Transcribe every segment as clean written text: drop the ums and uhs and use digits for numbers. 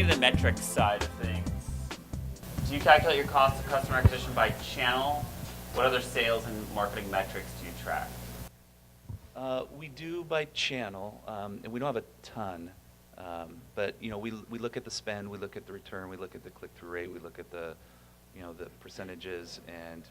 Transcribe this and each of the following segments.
Getting to the metrics side of things, do you calculate your cost of customer acquisition by channel? What other sales and marketing metrics do you track? We do by channel, and we don't have a ton. But we look at the spend, we look at the return, we look at the click-through rate, we look at the the percentages, and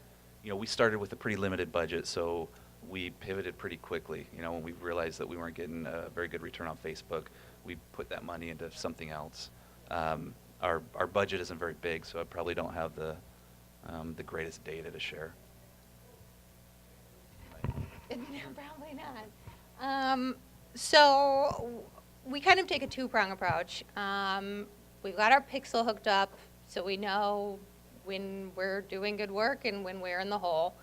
we started with a pretty limited budget, so we pivoted pretty quickly. When we realized that we weren't getting a very good return on Facebook, we put that money into something else. Our budget isn't very big, so I probably don't have the greatest data to share. No, probably not. So we kind of take a two-prong approach. We've got our pixel hooked up, so we know when we're doing good work and when we're in the hole.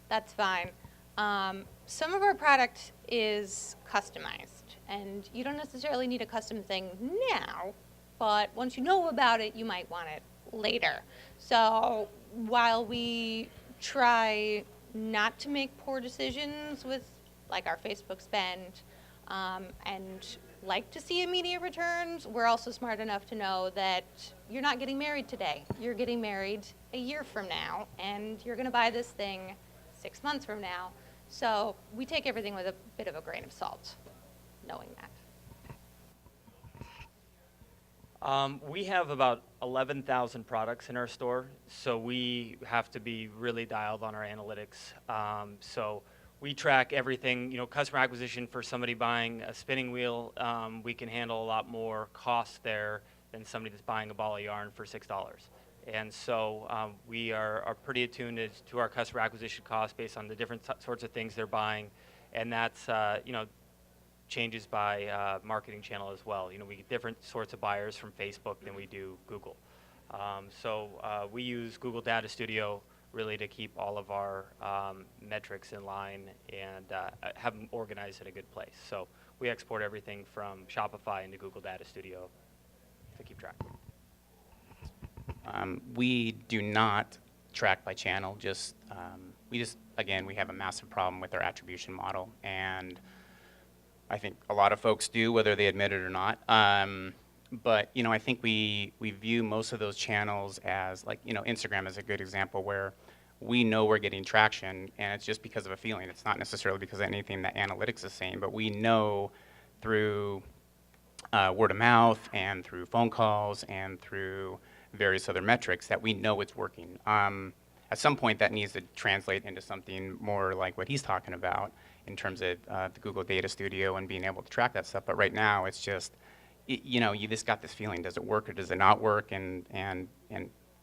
That's fine. Some of our product is customized, and you don't necessarily need a custom thing now, but once you know about it, you might want it later. So while we try not to make poor decisions with like our Facebook spend and like to see immediate returns, we're also smart enough to know that you're not getting married today. You're getting married a year from now, and you're going to buy this thing 6 months from now. So we take everything with a bit of a grain of salt, knowing that. We have about 11,000 products in our store, so we have to be really dialed on our analytics. So we track everything, customer acquisition for somebody buying a spinning wheel. We can handle a lot more cost there than somebody that's buying a ball of yarn for $6. And so we are pretty attuned to our customer acquisition costs based on the different sorts of things they're buying, and that's changes by marketing channel as well. We get different sorts of buyers from Facebook than we do Google. So we use Google Data Studio really to keep all of our metrics in line and have them organized in a good place. So we export everything from Shopify into Google Data Studio to keep track. We do not track by channel. Again, we have a massive problem with our attribution model, and I think a lot of folks do, whether they admit it or not. But I think we view most of those channels as Instagram is a good example where we know we're getting traction, and it's just because of a feeling. It's not necessarily because of anything that analytics is saying, but we know through word of mouth and through phone calls and through various other metrics that we know it's working. At some point, that needs to translate into something more like what he's talking about in terms of the Google Data Studio and being able to track that stuff. But right now, it's just, you just got this feeling. Does it work or does it not work? And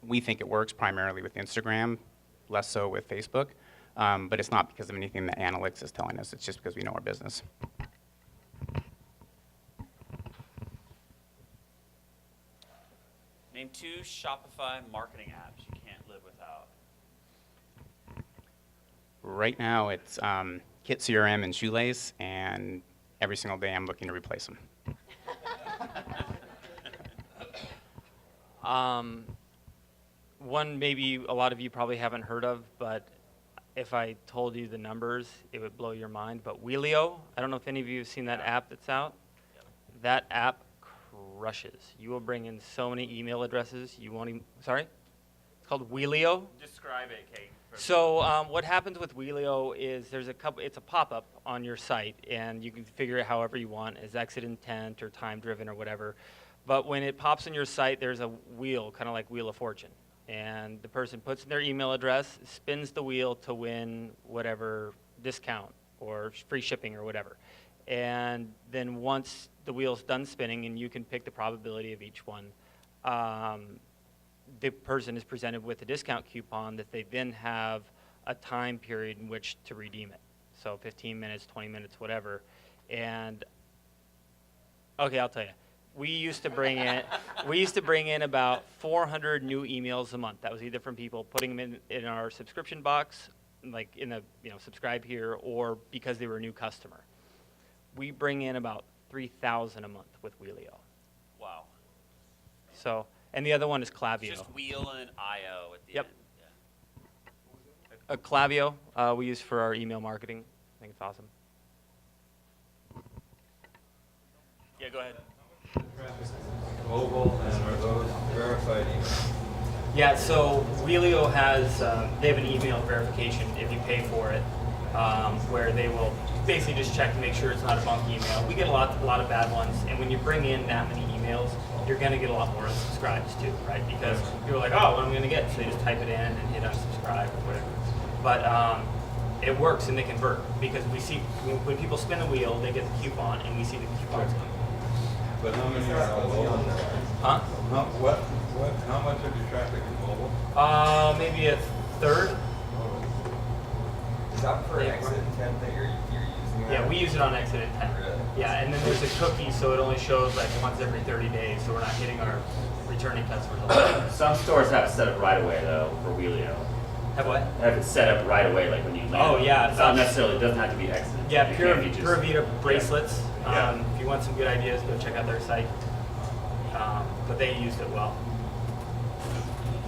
we think it works primarily with Instagram, less so with Facebook. But it's not because of anything that analytics is telling us. It's just because we know our business. Name 2 Shopify marketing apps you can't live without. Right now, it's Kit CRM and Shoelace, and every single day I'm looking to replace them. One maybe a lot of you probably haven't heard of, but if I told you the numbers, it would blow your mind. But Wheelio, I don't know if any of you have seen that app that's out. Yep. That app crushes. You will bring in so many email addresses. You won't even, sorry? It's called Wheelio. Describe it, Kate. So what happens with Wheelio is it's a pop-up on your site, and you can configure it however you want, as exit intent or time-driven or whatever. But when it pops on your site, there's a wheel, kind of like Wheel of Fortune. And the person puts in their email address, spins the wheel to win whatever discount or free shipping or whatever. And then once the wheel's done spinning and you can pick the probability of each one, the person is presented with a discount coupon that they then have a time period in which to redeem it. So 15 minutes, 20 minutes, whatever. And okay, I'll tell you. We used to bring in about 400 new emails a month. That was either from people putting them in our subscription box, like in the subscribe here, or because they were a new customer. We bring in about 3,000 a month with Wheelio. Wow. So, and the other one is Klaviyo. It's just wheel and IO at the Yep. end. Yeah. Klaviyo we use for our email marketing. I think it's awesome. Yeah, go ahead. Mobile, and are those verified emails? Yeah, so Wheelio has, they have an email verification if you pay for it, where they will basically just check to make sure it's not a bunk email. We get a lot of bad ones, and when you bring in that many emails, you're gonna get a lot more unsubscribes too, right? Because people are like, oh, what am I gonna get? So they just type it in and hit unsubscribe or whatever. But it works and they convert because we see, when people spin the wheel, they get the coupon and we see the coupons come. But how many are on mobile? Huh? How much of your traffic is mobile? Maybe a third. Is that for exit intent that you're using? Yeah, we use it on exit intent. Really? Yeah, and then there's a cookie, so it only shows like once every 30 days, so we're not hitting our returning customers a lot. Some stores have it set up right away though for Wheelio. Have what? Have it set up right away, like when you land. Oh, yeah. It's not necessarily, it doesn't have to be exit. Yeah, It Pura can be just- Vida bracelets. Yeah. If you want some good ideas, go check out their site. But they used it well.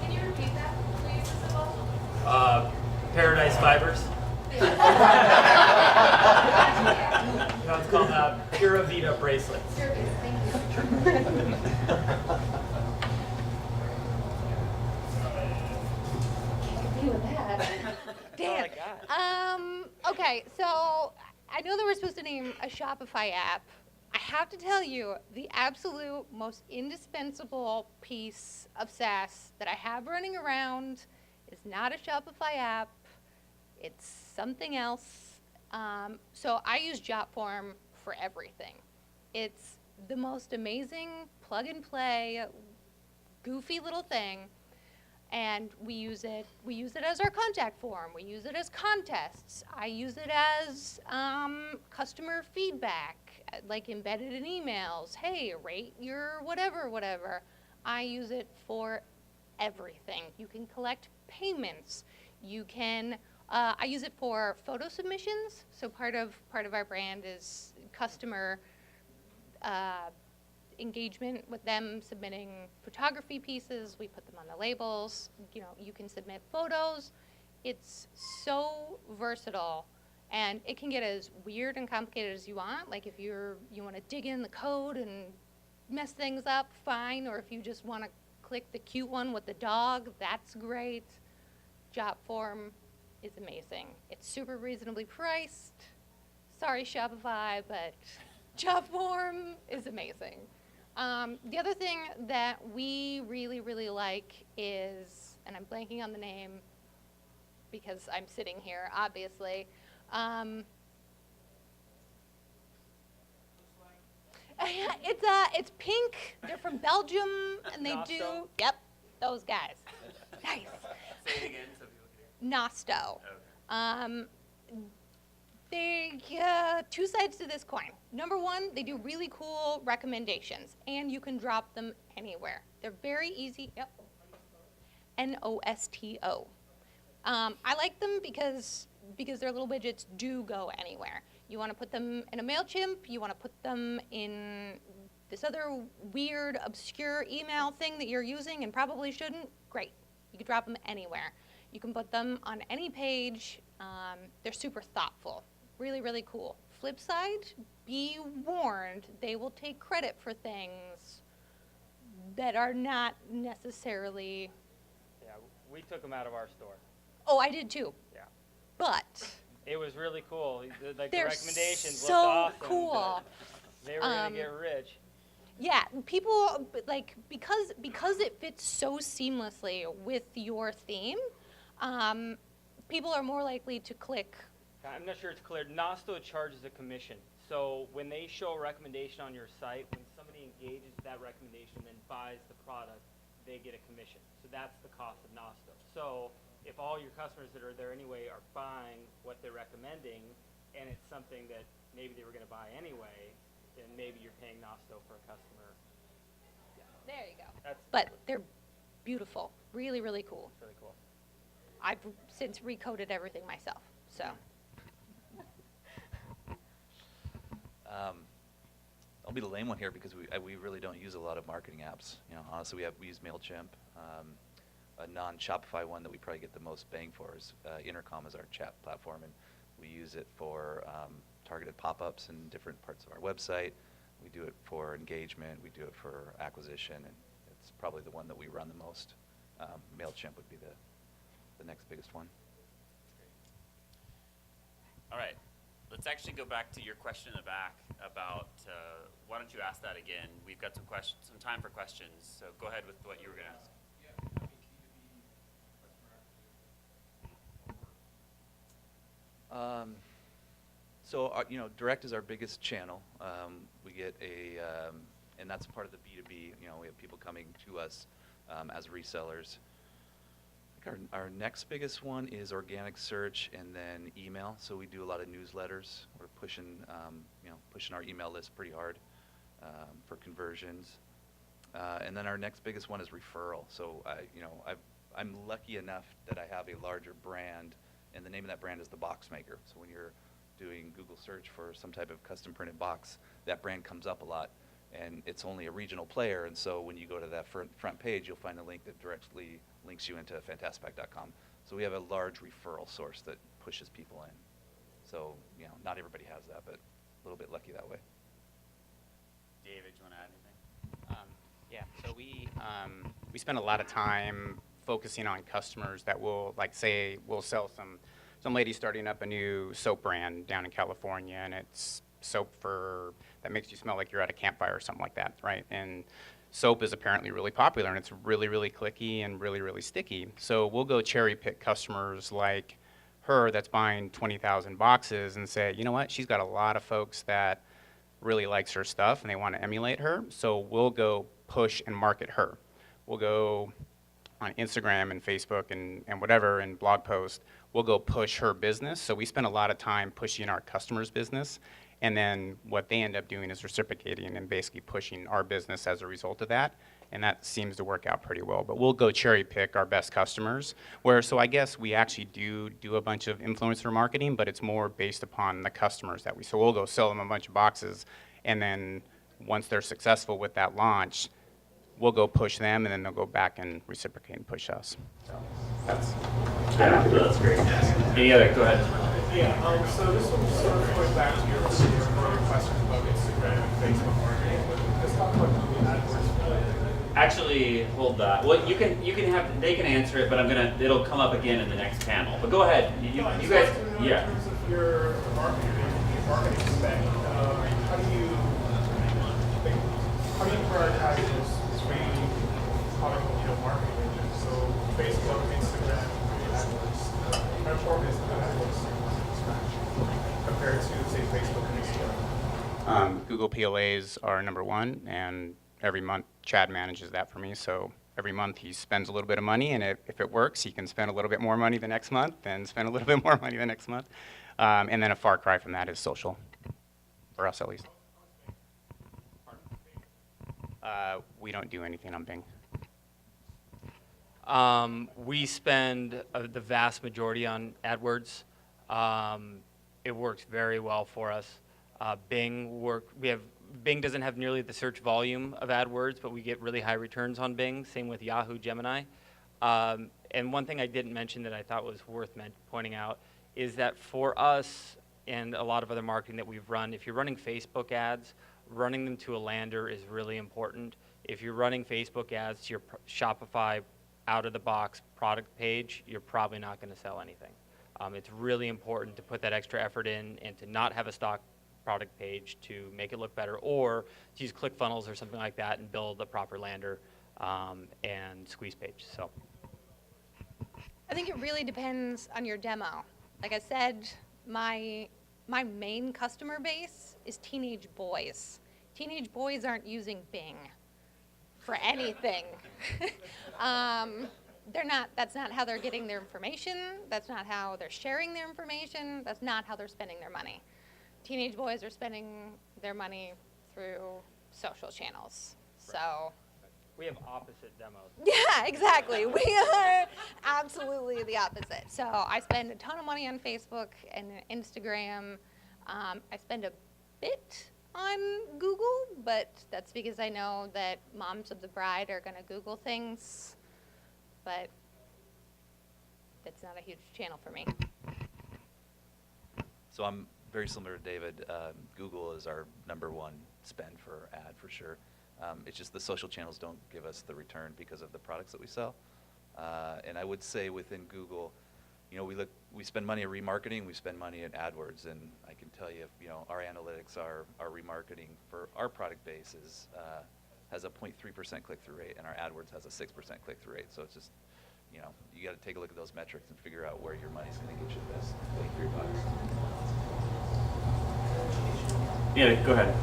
Can you repeat that, please, Isabel? Paradise Fibers. No, it's called Pura Vida bracelets. Sure, thank you. Be with that. Damn. Okay, so I know that we're supposed to name a Shopify app. I have to tell you, the absolute most indispensable piece of SaaS that I have running around is not a Shopify app. It's something else. So I use Jotform for everything. It's the most amazing plug and play, goofy little thing. And we use it as our contact form. We use it as contests. I use it as customer feedback, like embedded in emails. Hey, rate your whatever. I use it for everything. You can collect payments. You can, I use it for photo submissions. So part of our brand is customer engagement with them submitting photography pieces. We put them on the labels. You know, you can submit photos. It's so versatile, and it can get as weird and complicated as you want. Like if you want to dig in the code and mess things up, fine. Or if you just want to click the cute one with the dog, that's great. Jotform is amazing. It's super reasonably priced. Sorry, Shopify, but Jotform is amazing. The other thing that we really, really like is, and I'm blanking on the name because I'm sitting here, obviously. It's pink. They're from Belgium, and they do. Nosto? Yep, those guys. Nice. Say it again so people can hear. Nosto. Okay. They two sides to this coin. Number one, they do really cool recommendations, and you can drop them anywhere. They're very easy. Yep. Nosto. I like them because their little widgets do go anywhere. You want to put them in a MailChimp. You want to put them in this other weird, obscure email thing that you're using and probably shouldn't. Great. You can drop them anywhere. You can put them on any page. They're super thoughtful. Really, really cool. Flip side, be warned, they will take credit for things that are not necessarily. Yeah, we took them out of our store. Oh, I did too. Yeah. But It was really cool. Like the they're recommendations so looked awesome. cool. They were gonna get rich. Yeah, people like because it fits so seamlessly with your theme. People are more likely to click. I'm not sure it's clear. Nosto charges a commission. So when they show a recommendation on your site, when somebody engages with that recommendation and buys the product, they get a commission. So that's the cost of Nosto. So if all your customers that are there anyway are buying what they're recommending, and it's something that maybe they were going to buy anyway, then maybe you're paying Nosto for a customer. There you go. That's But they're beautiful. Really, really cool. really cool. I've since recoded everything myself. So. I'll be the lame one here because we really don't use a lot of marketing apps. You know, honestly, we use MailChimp. A non-Shopify one that we probably get the most bang for is Intercom as our chat platform, and we use it for targeted pop-ups in different parts of our website. We do it for engagement. We do it for acquisition, and it's probably the one that we run the most. MailChimp would be the next biggest one. All right, let's actually go back to your question in the back about, why don't you ask that again? We've got some time for questions, so go ahead with what you were gonna ask. So, direct is our biggest channel. We get and that's part of the B2B. We have people coming to us as resellers. I think our next biggest one is organic search and then email. So we do a lot of newsletters. We're pushing our email list pretty hard for conversions. And then our next biggest one is referral. So I'm lucky enough that I have a larger brand, and the name of that brand is the Box Maker. So when you're doing Google search for some type of custom printed box, that brand comes up a lot, and it's only a regional player. And so when you go to that front page, you'll find a link that directly links you into fantaspack.com. So we have a large referral source that pushes people in. So not everybody has that, but a little bit lucky that way. David, do you want to add anything? Yeah, so we spend a lot of time focusing on customers that will, like, say, we'll sell some lady starting up a new soap brand down in California, and it's soap that makes you smell like you're at a campfire or something like that, right? And soap is apparently really popular, and it's really, really clicky and really, really sticky. So we'll go cherry pick customers like her that's buying 20,000 boxes and say, you know what, she's got a lot of folks that really likes her stuff and they want to emulate her, so we'll go push and market her. We'll go on Instagram and Facebook and whatever, and blog post, we'll go push her business. So we spend a lot of time pushing our customers' business, and then what they end up doing is reciprocating and basically pushing our business as a result of that, and that seems to work out pretty well. But we'll go cherry pick our best customers, so I guess we actually do a bunch of influencer marketing, but it's more based upon the customers so we'll go sell them a bunch of boxes, and then once they're successful with that launch, we'll go push them, and then they'll go back and reciprocate and push us. So that's great. Any other? Go ahead. Yeah, so this one sort of going back to your earlier question about Instagram and Facebook marketing, but let's talk about Google AdWords. Actually, hold that. Well, they can answer it, but it'll come up again in the next panel. But go ahead. You guys, yeah. In terms of your marketing spend, how do you prioritize this between marketing engines? So Facebook, Instagram, AdWords. How important is AdWords compared to, say, Facebook and Instagram? Google PLAs are number one, and every month Chad manages that for me. So every month he spends a little bit of money, and if it works, he can spend a little bit more money the next month, and spend a little bit more money the next month. And then a far cry from that is social, for us at least. We don't do anything on Bing. We spend the vast majority on AdWords. It works very well for us. Bing doesn't have nearly the search volume of AdWords, but we get really high returns on Bing. Same with Yahoo Gemini. And one thing I didn't mention that I thought was worth pointing out is that for us and a lot of other marketing that we've run, if you're running Facebook ads, running them to a lander is really important. If you're running Facebook ads to your Shopify out-of-the-box product page, you're probably not going to sell anything. It's really important to put that extra effort in and to not have a stock product page to make it look better, or to use ClickFunnels or something like that and build a proper lander and squeeze page. So I think it really depends on your demo. Like I said, my main customer base is teenage boys. Teenage boys aren't using Bing for anything. That's not how they're getting their information. That's not how they're sharing their information. That's not how they're spending their money. Teenage boys are spending their money through social channels. So we have opposite demos. yeah, exactly. We are absolutely the opposite. So I spend a ton of money on Facebook and Instagram. I spend a bit on Google, but that's because I know that moms of the bride are going to Google things, but that's not a huge channel for me. So I'm very similar to David, Google is our #1 spend for ad for sure. It's just the social channels don't give us the return because of the products that we sell. And I would say within Google, you know, we spend money at remarketing, we spend money at AdWords, and I can tell you, you know, our analytics, our remarketing for our product base has a 0.3% click-through rate, and our AdWords has a 6% click-through rate. So it's just, you know, you got to take a look at those metrics and figure out where your money's going to get you the best bang for your buck. Yeah, go ahead.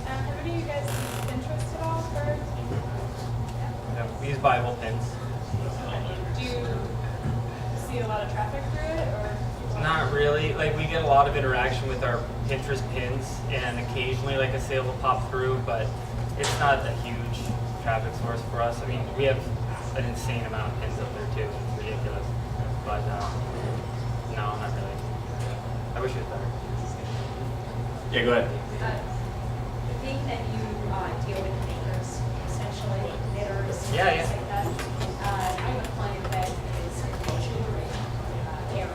Have any of you guys used Pinterest at all for? Yeah, we use Bible pins. Do you see a lot of traffic through it, or? Not really. Like, we get a lot of interaction with our Pinterest pins, and occasionally like a sale will pop through, but it's not a huge traffic source for us. I mean, we have an insane amount of pins up there too. It's ridiculous. But no, not really. I wish it was better. Yeah, go ahead. Being that you deal with makers, essentially, knitters, Yeah, things yeah. like that, I have a client that is in the jewelry area,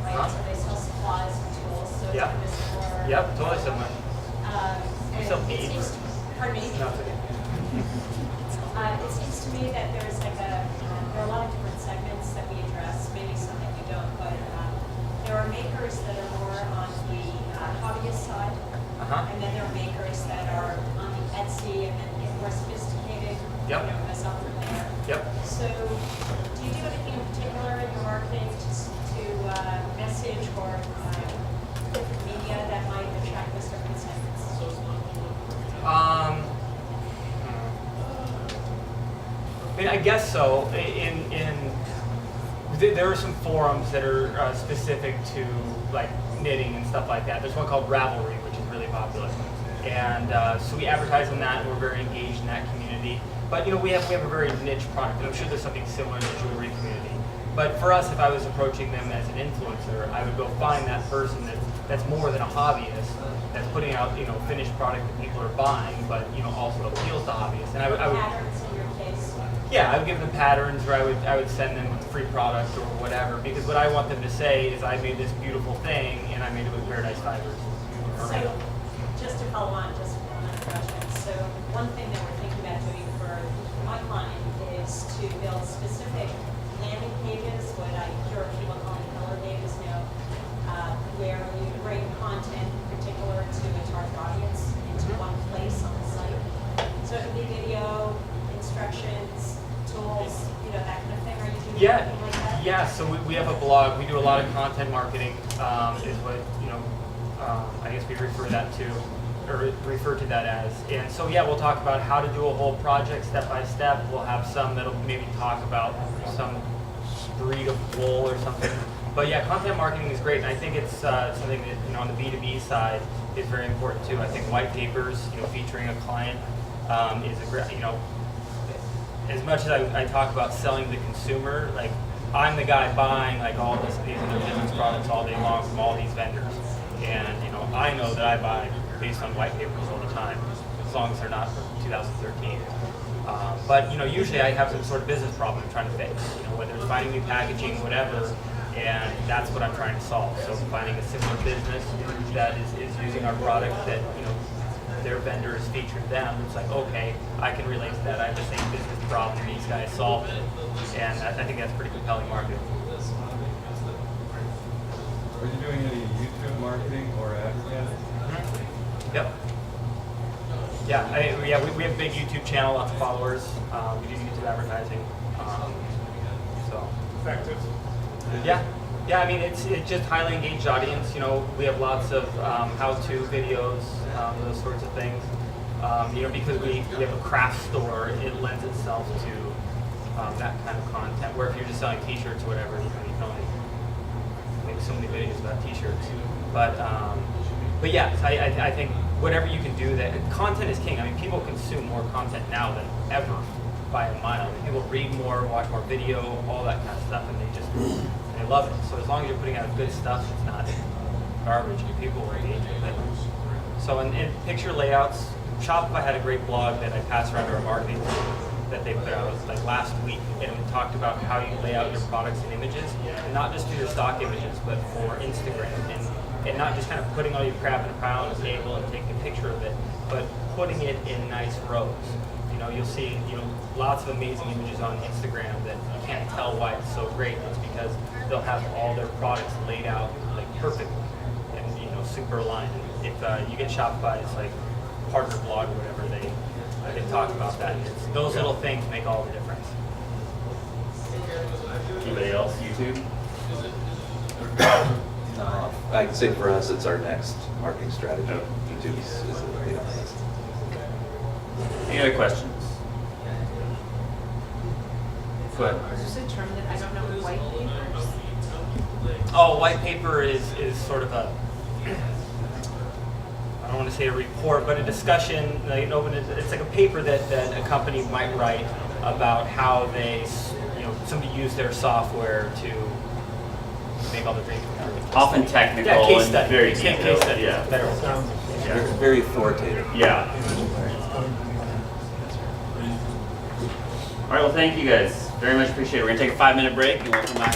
right? Huh? So they sell supplies and tools, so it's Yeah. kind of similar. Yep, totally similar. And sell it beads. seems, pardon me? No, it's okay. It seems to me that there's like there are a lot of different segments that we address, maybe some that we don't, but there are makers that are more on the hobbyist side, and then there are makers that are on the Etsy and then get more sophisticated, Yep. you know, as up from there. Yep. So do you do anything in particular in your marketing to message or different media that might attract those different segments? I mean, I guess so. There are some forums that are specific to like knitting and stuff like that. There's one called Ravelry, which is really popular, and so we advertise on that, and we're very engaged in that community. But you know, we have a very niche product, and I'm sure there's something similar in the jewelry community. But for us, if I was approaching them as an influencer, I would go find that person that's more than a hobbyist, that's putting out, you know, finished product that people are buying, but you know, also appeals to hobbyists. And I would Patterns in your case. yeah, I would give them patterns, or I would send them free product or whatever, because what I want them to say is I made this beautiful thing and I made it with Paradise Fibers. So, just to follow on, just one other question. So, one thing that we're thinking about doing for my client is to build specific landing pages, what I hear people calling pillar pages now, where you bring content particular to a target audience into one place on the site. So it could be video, instructions, tools, you know, that kind of thing. Are you doing Yeah, anything like that? yeah. So we have a blog. We do a lot of content marketing. Is what you know. I guess we refer to that as. And so yeah, we'll talk about how to do a whole project step by step. We'll have some that'll maybe talk about some breed of wool or something. But yeah, content marketing is great, and I think it's something that, you know, on the B2B side is very important too. I think white papers, you know, featuring a client is a great, you know, as much as I talk about selling to the consumer, like I'm the guy buying like all these other business products all day long from all these vendors, and you know, I know that I buy based on white papers all the time, as long as they're not from 2013. But you know, usually I have some sort of business problem I'm trying to fix, you know, whether it's finding new packaging, whatever, and that's what I'm trying to solve. So finding a similar business that is using our product that, you know, their vendor has featured them, it's like, okay, I can relate to that. I have the same business problem these guys solve it, and I think that's pretty compelling marketing. Are you doing any YouTube marketing or advertising? Yep. Yeah, we have a big YouTube channel, lots of followers. We do YouTube advertising. So Effective. yeah, I mean it's just highly engaged audience. You know, we have lots of how-to videos, those sorts of things. You know, because we have a craft store, it lends itself to that kind of content. Where if you're just selling T-shirts or whatever, you can only make so many videos about T-shirts. But yeah, I think whatever you can do, that content is king. I mean, people consume more content now than ever by a mile. People read more, watch more video, all that kind of stuff, and they love it. So as long as you're putting out good stuff, it's not garbage, people will engage with it. So in picture layouts, Shopify had a great blog that I passed around to our marketing team that they put out like last week, and it talked about how you lay out your products and images, and not just for your stock images, but for Instagram and not just kind of putting all your crap in a pile on a table and taking a picture of it, but putting it in nice rows. You know, you'll see, you know, lots of amazing images on Instagram that you can't tell why it's so great. It's because they'll have all their products laid out like perfectly and, you know, super aligned. And if you get Shopify's like partner blog or whatever, they talk about that. It's, those little things make all the difference. Anybody else? YouTube? No, I'd say for us, it's our next marketing strategy. Oh. YouTube is a big on this. Any other questions? Go ahead. Is this a term that I don't know, white papers? Oh, white paper is sort of a, I don't want to say a report, but a discussion, you know, it's like a paper that a company might write about how they, you know, somebody used their software to make all the drinks. Often technical Yeah, case and study. very Case detailed. study. Yeah. Better. Yeah. Very authoritative. Yeah. All right, well, thank you guys. Very much appreciate it. We're going to take a 5-minute break and we'll come back.